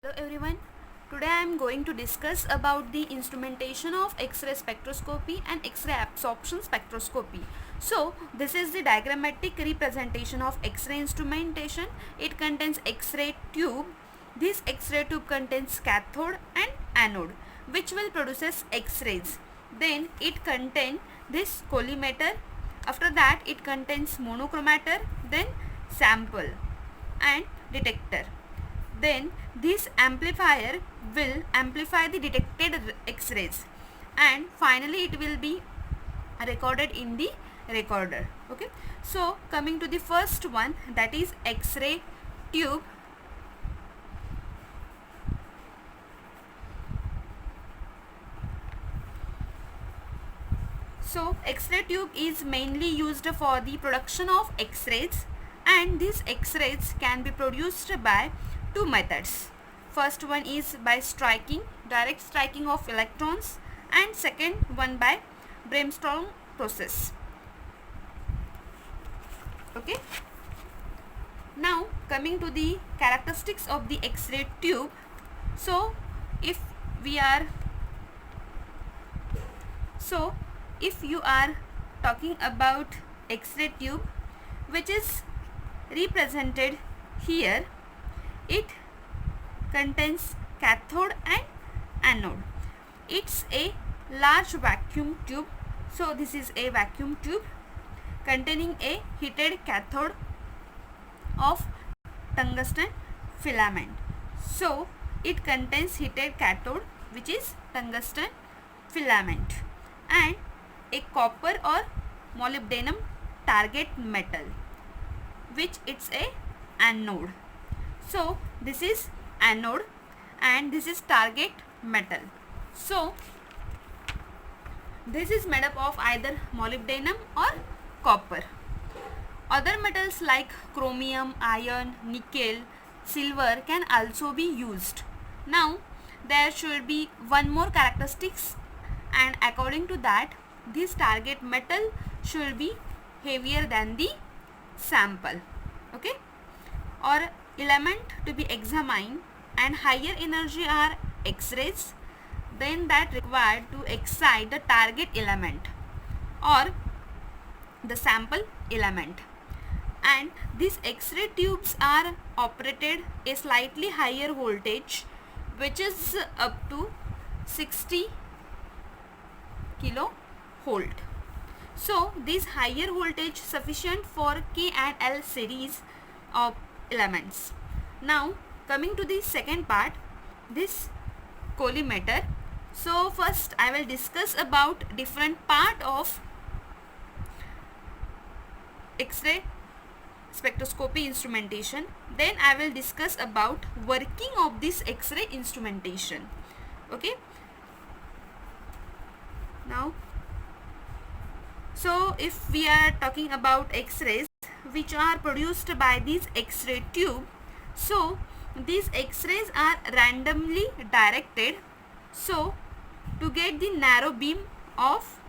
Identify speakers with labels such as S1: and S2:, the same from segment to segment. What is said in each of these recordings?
S1: Hello everyone. Today I am going to discuss about the instrumentation of X-ray spectroscopy and X-ray absorption spectroscopy. So this is the diagrammatic representation of X-ray instrumentation. It contains X-ray tube. This X-ray tube contains cathode and anode which will produces X-rays. Then it contains this collimator. After that it contains monochromator, then sample and detector. Then this amplifier will amplify the detected X-rays, and finally it will be recorded in the recorder. Okay, so coming to the first one, that is X-ray tube. So X-ray tube is mainly used for the production of X-rays, and these X-rays can be produced by two methods. First one is by striking, direct striking of electrons, and second one by Bremsstrahlung process. Okay. Now coming to the characteristics of the X-ray tube. So if you are talking about X-ray tube, which is represented here, it contains cathode and anode. It's a large vacuum tube. So this is a vacuum tube containing a heated cathode of tungsten filament. So it contains heated cathode, which is tungsten filament, and a copper or molybdenum target metal, which it's a anode. So this is anode and this is target metal. So this is made up of either molybdenum or copper. Other metals like chromium, iron, nickel, silver can also be used. Now there should be one more characteristics, and according to that, this target metal should be heavier than the sample. Okay, or element to be examined and higher energy are X-rays then that required to excite the target element or the sample element. And these X-ray tubes are operated a slightly higher voltage, which is up to 60 kilovolt. So this higher voltage sufficient for K and L series of elements. Now coming to the second part, this collimator. So first I will discuss about different part of X-ray spectroscopy instrumentation. Then I will discuss about working of this X-ray instrumentation. Okay. Now, so if we are talking about X-rays which are produced by this X-ray tube, so these X-rays are randomly directed, so to get the narrow beam of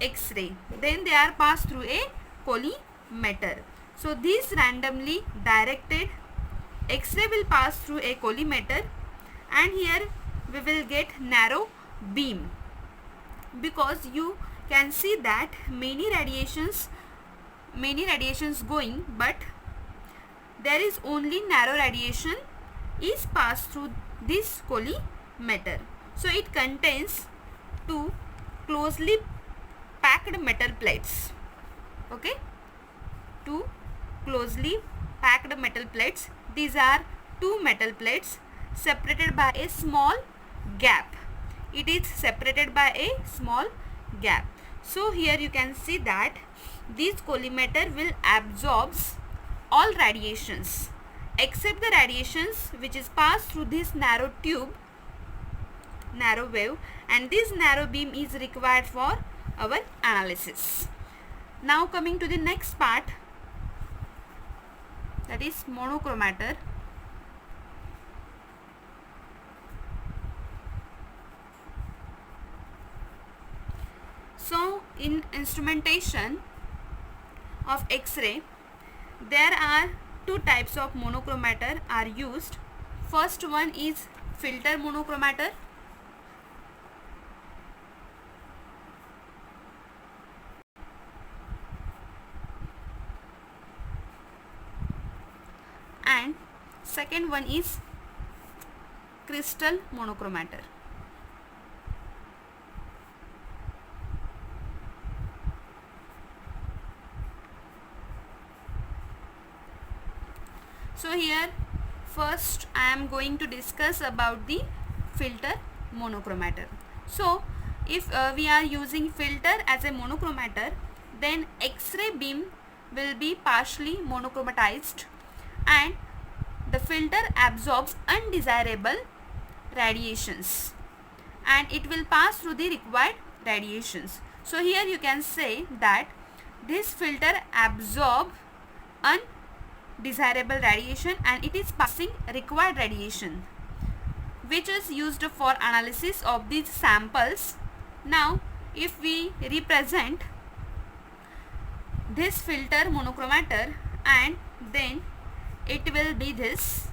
S1: X-ray, then they are passed through a collimator. So this randomly directed X-ray will pass through a collimator, and here we will get narrow beam, because you can see that many radiations going, but there is only narrow radiation is passed through this collimator. So it contains two closely packed metal plates. Okay, two closely packed metal plates. These are two metal plates separated by a small gap. It is separated by a small gap. So here you can see that this collimator will absorb all radiations except the radiations which is passed through this narrow tube, narrow wave, and this narrow beam is required for our analysis. Now coming to the next part, that is monochromator. So in instrumentation of X-ray, there are two types of monochromator are used. First one is filter monochromator. And second one is crystal monochromator. So here first I am going to discuss about the filter monochromator. So if we are using filter as a monochromator, then X-ray beam will be partially monochromatized and the filter absorbs undesirable radiations and it will pass through the required radiations. So here you can say that this filter absorbs undesirable radiation and it is passing required radiation, which is used for analysis of these samples. Now if we represent this filter monochromator, and then it will be this.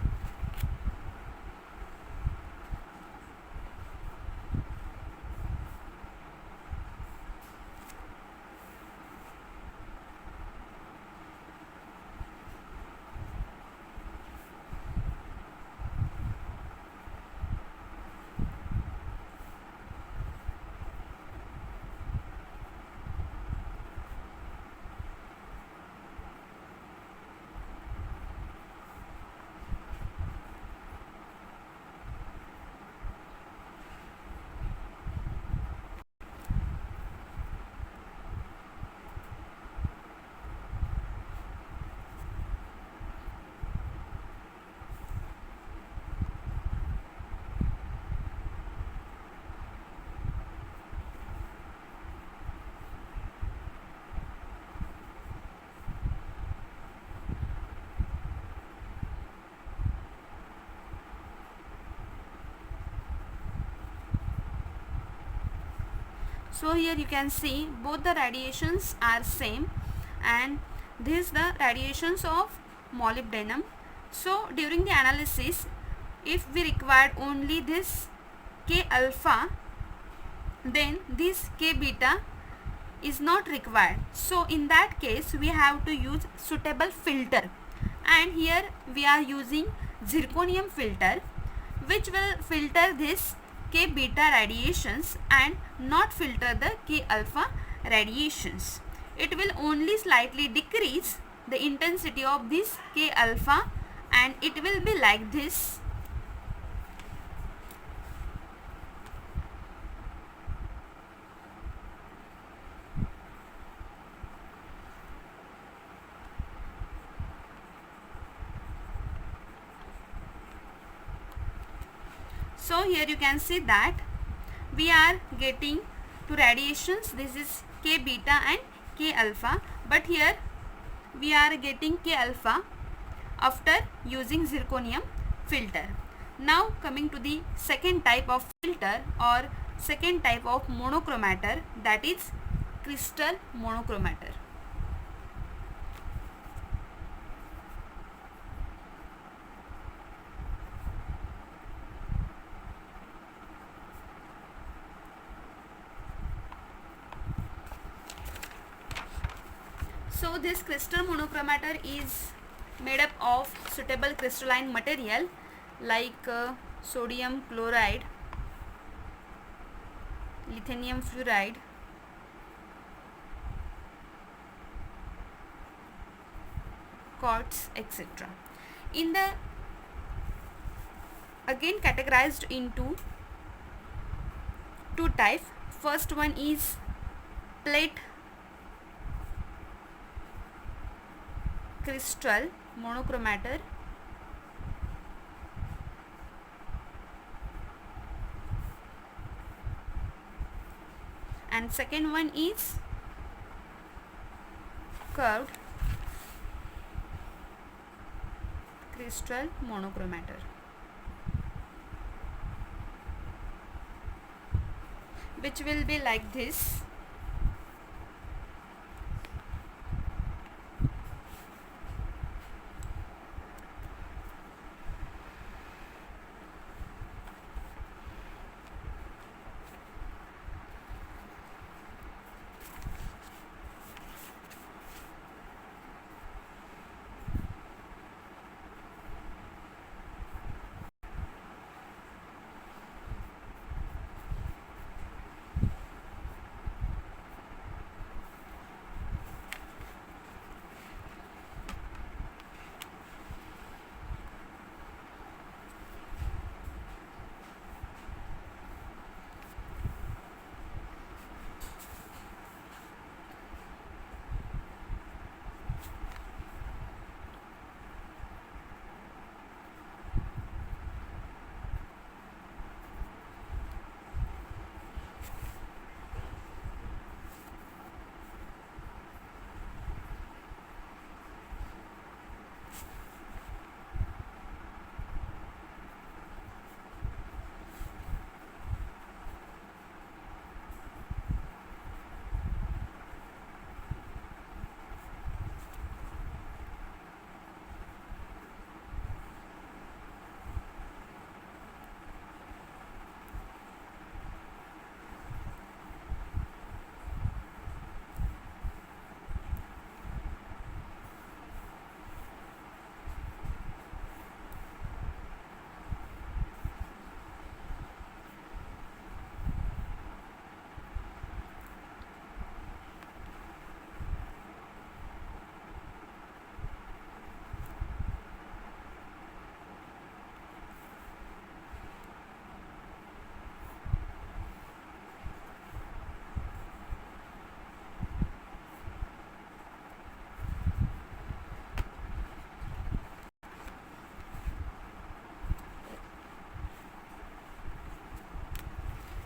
S1: So here you can see both the radiations are same, and this is the radiations of molybdenum. So during the analysis, if we required only this K alpha, then this K beta is not required. So in that case we have to use suitable filter, and here we are using zirconium filter, which will filter this K beta radiations and not filter the K alpha radiations. It will only slightly decrease the intensity of this K alpha, and it will be like this. So here you can see that we are getting two radiations. This is K beta and K alpha, but here we are getting K alpha after using zirconium filter. Now coming to the second type of filter or second type of monochromator, that is crystal monochromator. So this crystal monochromator is made up of suitable crystalline material like sodium chloride, lithium fluoride, quartz, etc. In the again categorized into two types. First one is plate crystal monochromator, and second one is curved crystal monochromator, which will be like this.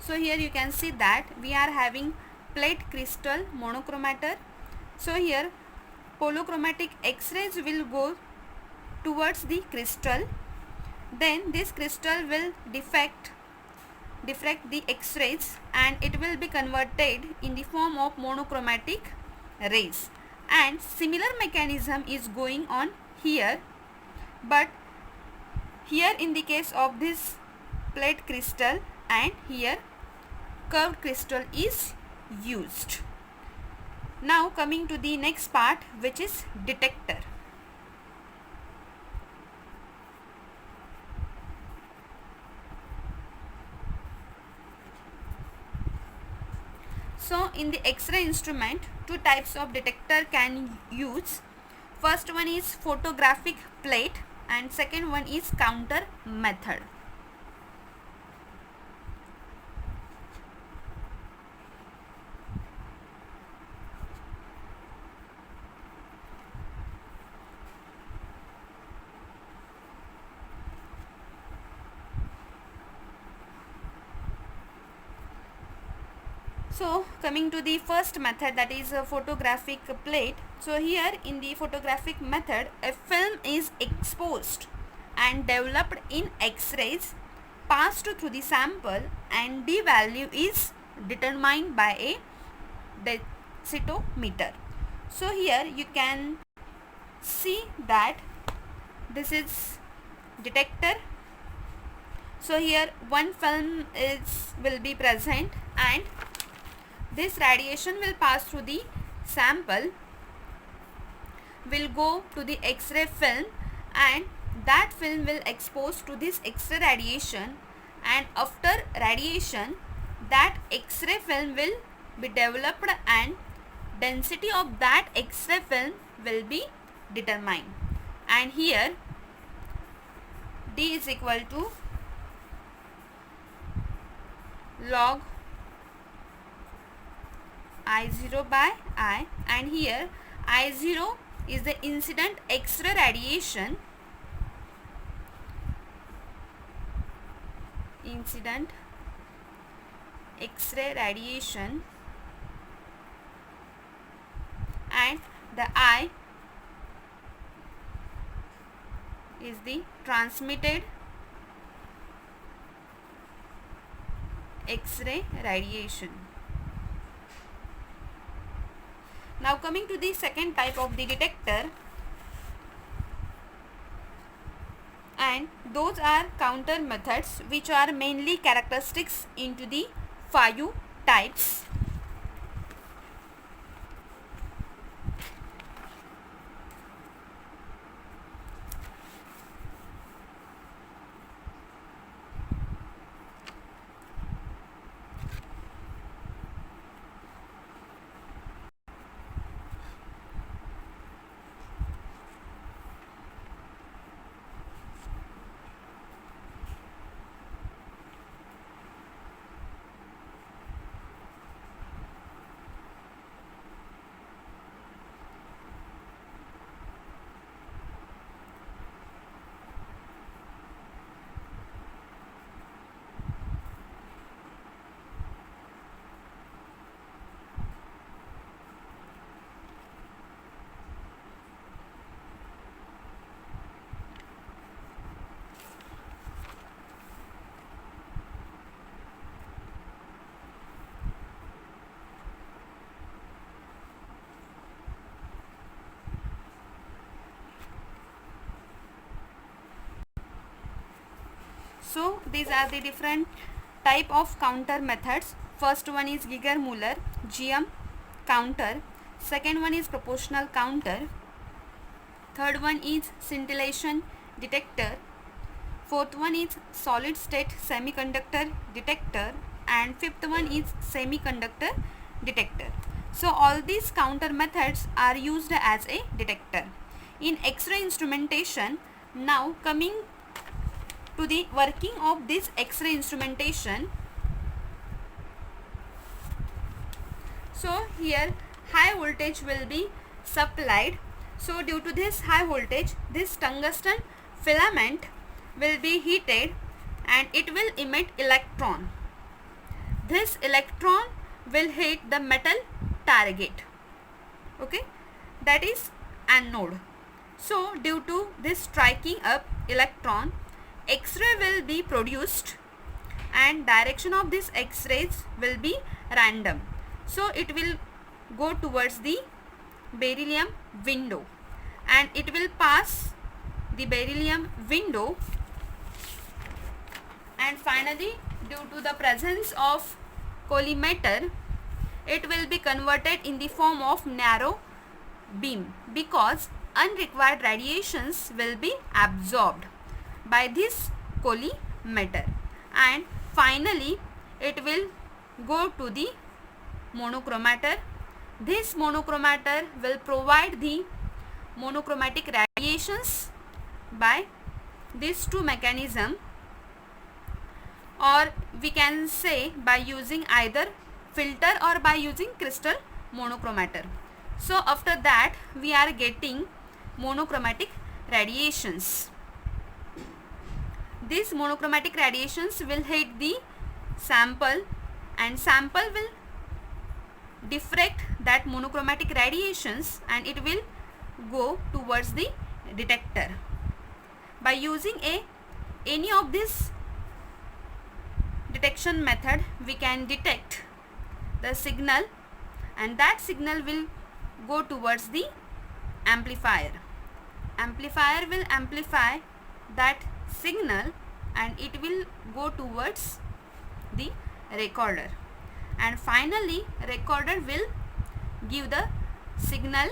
S1: So here you can see that we are having plate crystal monochromator. So here polochromatic X-rays will go towards the crystal, then this crystal will diffract the X-rays and it will be converted in the form of monochromatic rays, and similar mechanism is going on here, but here in the case of this plate crystal and here curved crystal is used. Now coming to the next part, which is detector. So in the X-ray instrument, two types of detector can use. First one is photographic plate and second one is counter method. So coming to the first method, that is a photographic plate. So here in the photographic method, a film is exposed and developed in X-rays, passed through the sample, and D value is determined by a densitometer. So here you can see that this is detector. So here one film will be present and this radiation will pass through the sample, will go to the X-ray film, and that film will expose to this X-ray radiation, and after radiation that X-ray film will be developed and density of that X-ray film will be determined, and here D is equal to log I0 by I, and here I0 is the incident X-ray radiation, and the I is the transmitted X-ray radiation. Now coming to the second type of the detector, and those are counter methods, which are mainly characteristics into the 5 types. So these are the different type of counter methods. First one is Geiger-Müller GM counter. Second one is proportional counter. Third one is scintillation detector. Fourth one is solid state semiconductor detector, and fifth one is semiconductor detector. So all these counter methods are used as a detector in X-ray instrumentation. Now coming to the working of this X-ray instrumentation. So here high voltage will be supplied. So due to this high voltage, this tungsten filament will be heated and it will emit electron. this electron will hit the metal target. Okay, that is anode. So due to this striking up electron, X-ray will be produced and direction of this X-rays will be random. So it will go towards the beryllium window and it will pass the beryllium window, and finally due to the presence of collimator it will be converted in the form of narrow beam because unrequired radiations will be absorbed by this collimator, and finally it will go to the monochromator. This monochromator will provide the monochromatic radiations by these two mechanisms, or we can say by using either filter or by using crystal monochromator. So after that we are getting monochromatic radiations. These monochromatic radiations will hit the sample and sample will diffract that monochromatic radiations and it will go towards the detector. By using any of this detection method we can detect the signal, and that signal will go towards the amplifier. Amplifier will amplify that signal and it will go towards the recorder, and finally recorder will give the signal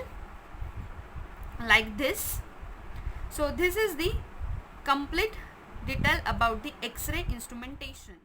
S1: like this. So this is the complete detail about the X-ray instrumentation.